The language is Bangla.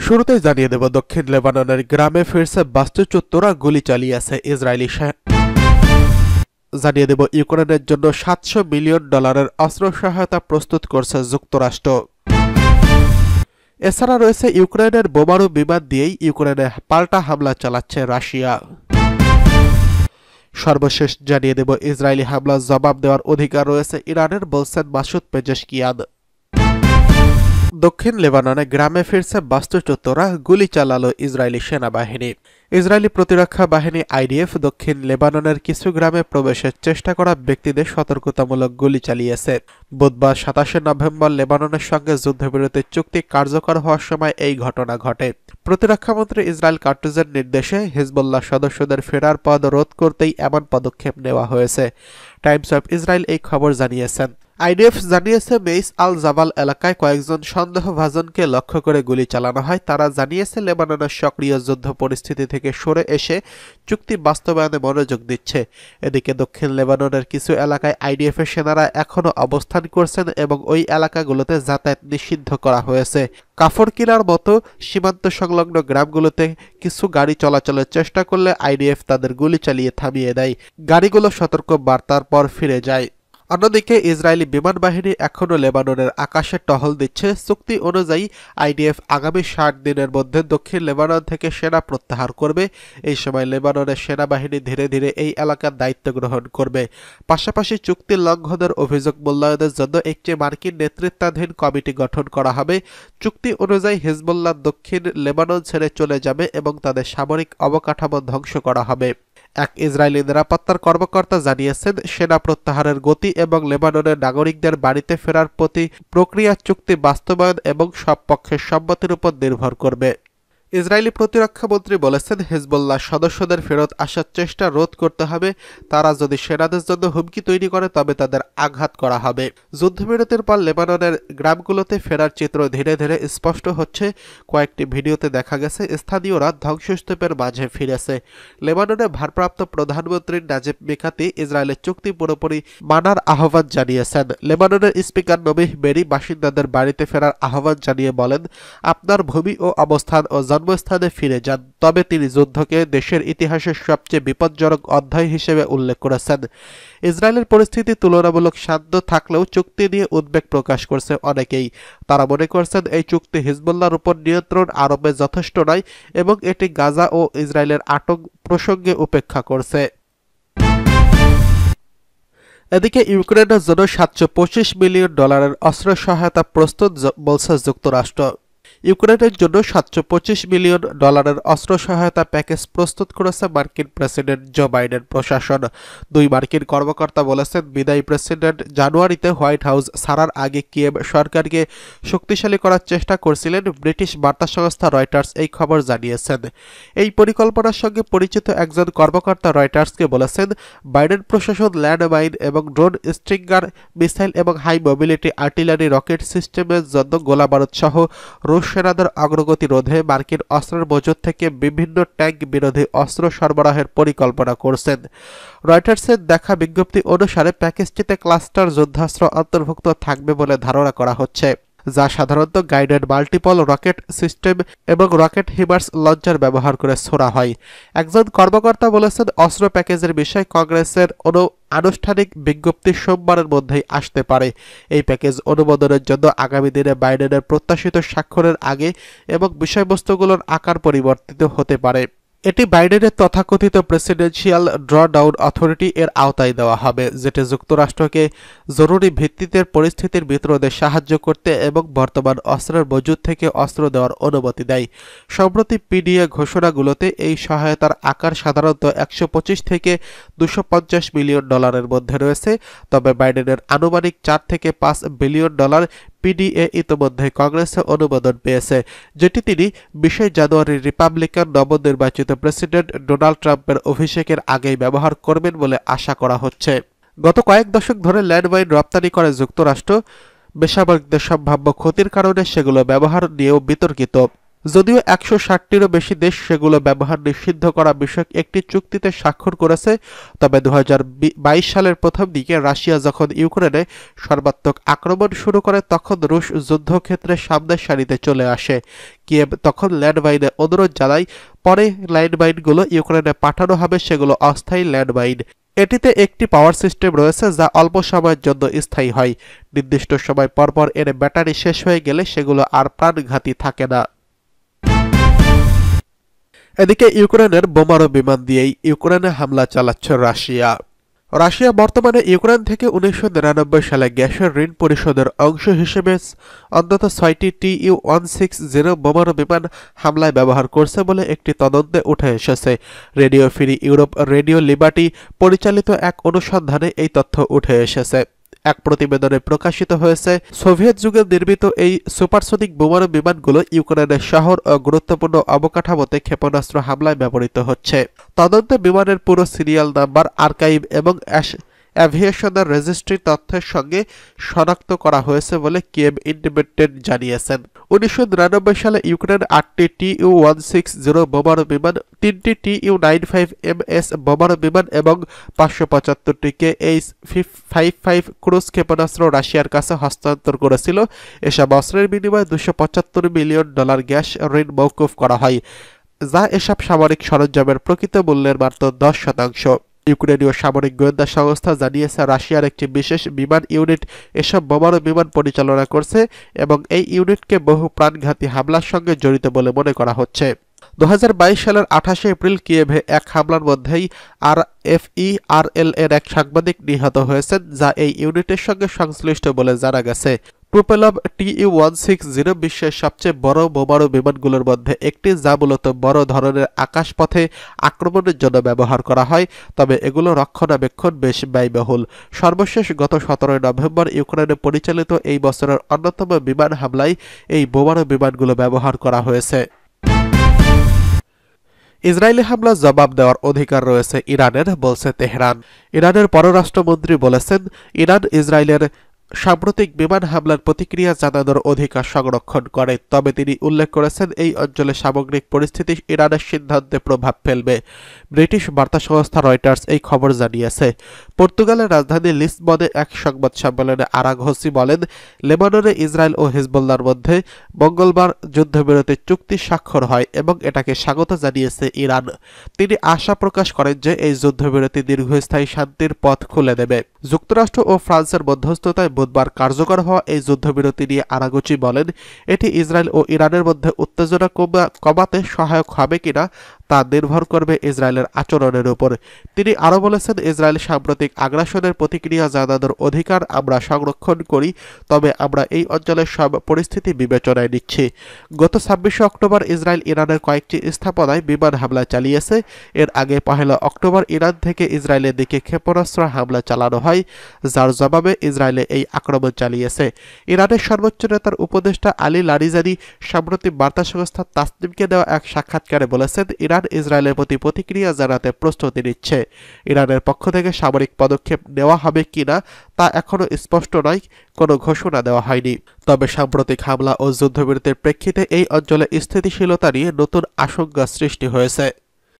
শুরুতেই জানিয়ে দেব, দক্ষিণ লেবাননের গ্রামে ফিরছে বাস্তুচ্যুতরা, গুলি চালিয়েছে ইসরায়েলি। জানিয়ে দেব, ইউক্রেনের জন্য $700 মিলিয়ন অস্ত্র সহায়তা প্রস্তুত করছে যুক্তরাষ্ট্র। এছাড়া রয়েছে ইউক্রেনের বোমারু বিমান দিয়েই ইউক্রেনে পাল্টা হামলা চালাচ্ছে রাশিয়া। সর্বশেষ জানিয়ে দেব, ইসরায়েলি হামলা জবাব দেওয়ার অধিকার রয়েছে ইরানের, বলছেন মাসুদ পেজেশকিয়ান। দক্ষিণ লেবাননে গ্রামে ফিরছে বাস্তুচ্যুতরা, গুলি চালালো ইসরায়েলি সেনাবাহিনী। ইসরায়েলি প্রতিরক্ষা বাহিনী আইডিএফ দক্ষিণ লেবাননের কিছু গ্রামে প্রবেশের চেষ্টা করা ব্যক্তিদের সতর্কতামূলক গুলি চালিয়েছে। বুধবার 27 নভেম্বর লেবাননের সঙ্গে যুদ্ধবিরতির চুক্তি কার্যকর হওয়ার সময় এই ঘটনা ঘটে। প্রতিরক্ষামন্ত্রী ইসরায়েল কাটুজের নির্দেশে হিজবুল্লাহ সদস্যদের ফেরার পথ রোধ করতেই এমন পদক্ষেপ নেওয়া হয়েছে। টাইমস অফ ইসরায়েল এই খবর জানিয়েছেন। আইডিএফ জানিয়েছে, মেইস আল জাবাল এলাকায় কয়েকজন সন্দেহভাজনকে লক্ষ্য করে গুলি চালানো হয়। তারা জানিয়েছে, লেবাননের সক্রিয় যুদ্ধ পরিস্থিতি থেকে সরে এসে চুক্তি বাস্তবায়নে মনোযোগ দিচ্ছে। এদিকে দক্ষিণ লেবাননের কিছু এলাকায় আইডিএফের সেনারা এখনও অবস্থান করছেন এবং ওই এলাকাগুলোতে যাতায়াত নিষিদ্ধ করা হয়েছে। কাফরকিলার মতো সীমান্ত সংলগ্ন গ্রামগুলোতে কিছু গাড়ি চলাচলের চেষ্টা করলে আইডিএফ তাদের গুলি চালিয়ে থামিয়ে দেয়। গাড়িগুলো সতর্ক বার্তার পর ফিরে যায়। অন্যদিকে ইসরায়েলি বিমান বাহিনী এখনও লেবাননের আকাশে টহল দিচ্ছে। চুক্তি অনুযায়ী আইডিএফ আগামী 60 দিনের মধ্যে দক্ষিণ লেবানন থেকে সেনা প্রত্যাহার করবে। এই সময় লেবাননের সেনাবাহিনী ধীরে ধীরে এই এলাকার দায়িত্ব গ্রহণ করবে। পাশাপাশি চুক্তি লঙ্ঘনের অভিযোগ মূল্যায়নের জন্য একটি মার্কিন নেতৃত্বাধীন কমিটি গঠন করা হবে। চুক্তি অনুযায়ী হিজবুল্লাহ দক্ষিণ লেবানন ছেড়ে চলে যাবে এবং তাদের সামরিক অবকাঠামো ধ্বংস করা হবে। এক ইসরায়েলি নিরাপত্তার কর্মকর্তা জানিয়েছেন, সেনা প্রত্যাহারের গতি এবং লেবাননের নাগরিকদের বাড়িতে ফেরার প্রক্রিয়া চুক্তি বাস্তবায়ন এবং সব পক্ষের সম্মতির উপর নির্ভর করবে। ইসরায়েলি প্রতিরক্ষা মন্ত্রী বলেছেন, হিজবুল্লাহ সদস্যদের ফেরত আসার চেষ্টা রোধ করতে হবে। তারা যদি সেনাদের জন্য হুমকি তৈরি করে তবে তাদের আঘাত করা হবে। যুদ্ধবিরতির পর লেবাননের গ্রামগুলোতে ফেরার চিত্র ধীরে ধীরে স্পষ্ট হচ্ছে। কয়েকটি ভিডিওতে দেখা গেছে স্থানীয়রা ধ্বংসস্তূপের মাঝে ফিরেছে। লেবাননের ভারপ্রাপ্ত প্রধানমন্ত্রী নাজিব মিকাতি ইসরায়েলের চুক্তি পুরোপুরি মানার আহ্বান জানিয়েছেন। লেবাননের স্পিকার নবিহ বেরি বাসিন্দাদের বাড়িতে ফেরার আহ্বান জানিয়ে বলেন, আপনার ভূমি ও অবস্থান ও জন্মস্থানে ফিরে যান। তবে তিনি যুদ্ধকে দেশের ইতিহাসের সবচেয়ে বিপজ্জনক অধ্যায় হিসেবে উল্লেখ করেছেন। ইসরায়েলের পরিস্থিতি তুলনামূলক শান্ত থাকলেও চুক্তি নিয়ে উদ্বেগ প্রকাশ করছে অনেকেই। তারা মনে করছেন, এই চুক্তি হিজবুল্লাহর উপর নিয়ন্ত্রণ আরোপে যথেষ্ট নয় এবং এটি গাজা ও ইসরায়েলের আটক প্রসঙ্গে উপেক্ষা করছে। এদিকে ইউক্রেনের জন্য $725 মিলিয়ন অস্ত্র সহায়তা প্রস্তুত, বলছে যুক্তরাষ্ট্র। ইউক্রেনের জন্য $725 মিলিয়ন অস্ত্র সহায়তা প্যাকেজ প্রস্তুত করেছে মার্কিন প্রেসিডেন্ট জো বাইডেন প্রশাসন। দুই মার্কিন কর্মকর্তা বলেছেন, বিদায়ী প্রেসিডেন্ট জানুয়ারিতে হোয়াইট হাউস ছাড়ার আগে কিয়েভ সরকারকে শক্তিশালী করার চেষ্টা করছিলেন। ব্রিটিশ বার্তা সংস্থা রয়টার্স এই খবর জানিয়েছেন। এই পরিকল্পনার সঙ্গে পরিচিত একজন কর্মকর্তা রয়টার্সকে বলেছেন, বাইডেন প্রশাসন ল্যান্ডমাইন এবং ড্রোন, স্ট্রিঙ্গার মিসাইল এবং হাই মোবিলিটি আর্টিলারি রকেট সিস্টেমের জন্য গোলাবারুদ সহ রুশ সেনাদের অগ্রগতি রোধে মার্কিন অস্ত্রের মজুত থেকে বিভিন্ন ট্যাঙ্ক বিরোধী অস্ত্র সরবরাহের পরিকল্পনা করছেন। রয়টার্সের দেখা বিজ্ঞপ্তি অনুসারে প্যাকেজটিতে ক্লাস্টার যুদ্ধাস্ত্র অন্তর্ভুক্ত থাকবে বলে ধারণা করা হচ্ছে, যা সাধারণত গাইডেড মাল্টিপল রকেট সিস্টেম এবং রকেট হিমার্স লঞ্চার ব্যবহার করে ছোড়া হয়। একজন কর্মকর্তা বলেছেন, অস্ত্র প্যাকেজের বিষয়ে কংগ্রেসের আনুষ্ঠানিক বিজ্ঞপ্তি সোমবারের মধ্যেই আসতে পারে। এই প্যাকেজ অনুমোদনের জন্য আগামী দিনে বাইডেনের প্রত্যাশিত স্বাক্ষরের আগে এবং বিষয়বস্তুগুলোর আকার পরিবর্তিত হতে পারে। এটি বাইডেনের তথাকথিত প্রেসিডেন্সিয়াল ড্রডাউন অথরিটি এর আওতায় দেওয়া হবে, যেটি যুক্তরাষ্ট্রকে জরুরি ভিত্তিতে পরিস্থিতির বিতরণে সাহায্য করতে এবং বর্তমান অস্ত্রের মজুদ থেকে অস্ত্র দেওয়ার অনুমতি দেয়। সম্প্রতি পিডিএ ঘোষণাগুলোতে এই সহায়তার আকার সাধারণত $125 থেকে $250 মিলিয়ন মধ্যে রয়েছে। তবে বাইডেনের আনুমানিক $4 থেকে $5 বিলিয়ন পিডিএ ইতিমধ্যে কংগ্রেসে অনুমোদন পেয়েছে, যেটি তিনি 20 জানুয়ারি রিপাবলিকান নবনির্বাচিত প্রেসিডেন্ট ডোনাল্ড ট্রাম্পের অভিষেকের আগেই ব্যবহার করবেন বলে আশা করা হচ্ছে। গত কয়েক দশক ধরে ল্যান্ডমাইন রপ্তানি করে যুক্তরাষ্ট্র। বেসামরিকদের সম্ভাব্য ক্ষতির কারণে সেগুলো ব্যবহার নিয়েও বিতর্কিত। যদিও ১৬০টিরও বেশি দেশ সেগুলো ব্যবহার নিষিদ্ধ করা বিষয়ক একটি চুক্তিতে স্বাক্ষর করেছে, তবে ২০২২ সালের প্রথম দিকে রাশিয়া যখন ইউক্রেনে সর্বাত্মক আক্রমণ শুরু করে তখন রুশ যুদ্ধক্ষেত্রে সামনের সারিতে চলে আসে। কিয়েভ তখন ল্যান্ডমাইনে অনুরোধ জানায়, পরে ল্যান্ডমাইনগুলো ইউক্রেনে পাঠানো হবে, সেগুলো অস্থায়ী ল্যান্ডমাইন। এটিতে একটি পাওয়ার সিস্টেম রয়েছে যা অল্প সময়ের জন্য স্থায়ী হয়। নির্দিষ্ট সময় পরপর এর ব্যাটারি শেষ হয়ে গেলে সেগুলো আর প্রাণঘাতী থাকে না। এদিকে ইউক্রেনের বোমারু বিমান দিয়েই ইউক্রেনে হামলা চালাচ্ছে রাশিয়া। রাশিয়া বর্তমানে ইউক্রেন থেকে ১৯৯৯ সালে গ্যাসের ঋণ পরিশোধের অংশ হিসেবে অন্তত ৬টি TU-160 বোমারু বিমান হামলায় ব্যবহার করছে বলে একটি তদন্তে উঠে এসেছে। Radio free Europe, radio liberty পরিচালিত এক অনুসন্ধানে এই তথ্য উঠে এসেছে। এক প্রতিবেদনে প্রকাশিত হয়েছে, সোভিয়েত যুগে নির্মিত এই সুপারসনিক বোমারু বিমানগুলো ইউক্রেনের শহর ও গুরুত্বপূর্ণ অবকাঠামোতে ক্ষেপণাস্ত্র হামলায় ব্যবহৃত হচ্ছে। তদন্তে বিমানের পুরো সিরিয়াল নাম্বার, আর্কাইভ এবং অ্যাভিয়েশনের রেজিস্ট্রি তথ্যের সঙ্গে শনাক্ত করা হয়েছে বলে কিয়েভ ইন্ডিপেন্ডেন্ট জানিয়েছেন। ১৯৯৯ সালে ইউক্রেন ৮টি TU-160 বোমারু বিমান, ৩টি TU-95MS বোমারু বিমান এবং ৫৭৫টি KH-55 ক্রুজ ক্ষেপণাস্ত্র রাশিয়ার কাছে হস্তান্তর করেছিল। এসব অস্ত্রের বিনিময়ে $২৭৫ মিলিয়ন গ্যাস ঋণ মওকুফ করা হয়, যা এসব সামরিক সরঞ্জামের প্রকৃত মূল্যের মাত্র ১০%। ইউক্রেনীয় সামরিক গোয়েন্দা সংস্থা জানিয়েছে, রাশিয়ার একটি বিশেষ বিমান ইউনিট এসব বোমারু বিমান পরিচালনা করছে এবং এই ইউনিটকে বহু প্রাণঘাতী হামলার সঙ্গে জড়িত বলে মনে করা হচ্ছে। ২০২২ সালের ২৮শে এপ্রিল কিয়েভে এক হামলার মধ্যেই RFERL এর এক সাংবাদিক নিহত হয়েছেন, যা এই ইউনিটের সঙ্গে সংশ্লিষ্ট বলে জানা গেছে। টুপেলভ TU-160 বিশ্বের সবচেয়ে বড় বোমারু বিমানগুলোর মধ্যে একটি, যা মূলত বড় ধরনের আকাশপথে আক্রমণের জন্য ব্যবহার করা হয়, তবে এগুলো রক্ষণাবেক্ষণ বেশ ব্যয়বহুল। সর্বশেষ গত ১৭ নভেম্বর ইউক্রেনে পরিচালিত এই বছরের অন্যতম বিমান হামলায় এই বোমারু বিমানগুলো ব্যবহার করা হয়েছে। ইসরায়েলি হামলার জবাব দেওয়ার অধিকার রয়েছে ইরানের, বলছে তেহরান। ইরানের পররাষ্ট্রমন্ত্রী বলেছেন, ইরান ইসরায়েলের সাম্প্রতিক বিমান হামলার প্রতিক্রিয়া জানানোর অধিকার সংরক্ষণ করে, তবে তিনি উল্লেখ করেছেন এই অঞ্চলে সামগ্রিক পরিস্থিতি ইরানের সিদ্ধান্তে প্রভাব ফেলবে। ব্রিটিশ বার্তা সংস্থা রয়টার্স এই খবর জানিয়েছে। পর্তুগালের রাজধানী লিসবনে এক সংবাদ সম্মেলনে আরাঘসি বলেন, লেবাননে ইসরায়েল ও হিজবুল্লাহর মধ্যে মঙ্গলবার যুদ্ধবিরতি চুক্তি স্বাক্ষর হয় এবং এটাকে স্বাগত জানিয়েছে ইরান। তিনি আশা প্রকাশ করেন যে এই যুদ্ধবিরতি দীর্ঘস্থায়ী শান্তির পথ খুলে দেবে। যুক্তরাষ্ট্র ও ফ্রান্সের মধ্যস্থতায় বুধবার কার্যকর হওয়া এই যুদ্ধবিরতি নিয়ে আরাঘচি বলেন, এটি ইসরায়েল ও ইরানের মধ্যে উত্তেজনা কমাতে সহায়ক হবে কিনা তা নির্ভর করবে ইসরায়েলের আচরণের উপর। তিনি আরও বলেছেন, ইসরায়েল সাম্প্রতিক আগ্রাসনের প্রতিক্রিয়া জানানোর অধিকার আমরা সংরক্ষণ করি, তবে আমরা এই অঞ্চলের সব পরিস্থিতি বিবেচনায় নিচ্ছি। গত ২৬শে অক্টোবর ইসরায়েল ইরানের কয়েকটি স্থাপনায় বিমান হামলা চালিয়েছে। এর আগে ১ অক্টোবর ইরান থেকে ইসরায়েলের দিকে ক্ষেপণাস্ত্র হামলা চালানো হয়, যার জবাবে ইসরায়েলে এই আক্রমণ চালিয়েছে। ইরানের সর্বোচ্চ নেতার উপদেষ্টা আলী লারিজানি সম্প্রতি বার্তা সংস্থা তাসনিমকে দেওয়া এক সাক্ষাৎকারে বলেছেন, ইরান ইসরায়েলের প্রতি প্রতিক্রিয়া জানাতে প্রস্তুতি নিচ্ছে। ইরানের পক্ষ থেকে সামরিক পদক্ষেপ নেওয়া হবে কিনা তা এখনও স্পষ্ট নয়, কোনো ঘোষণা দেওয়া হয়নি। তবে সাম্প্রতিক হামলা ও যুদ্ধবিরতির প্রেক্ষিতে এই অঞ্চলে স্থিতিশীলতা নিয়ে নতুন আশঙ্কা সৃষ্টি হয়েছে।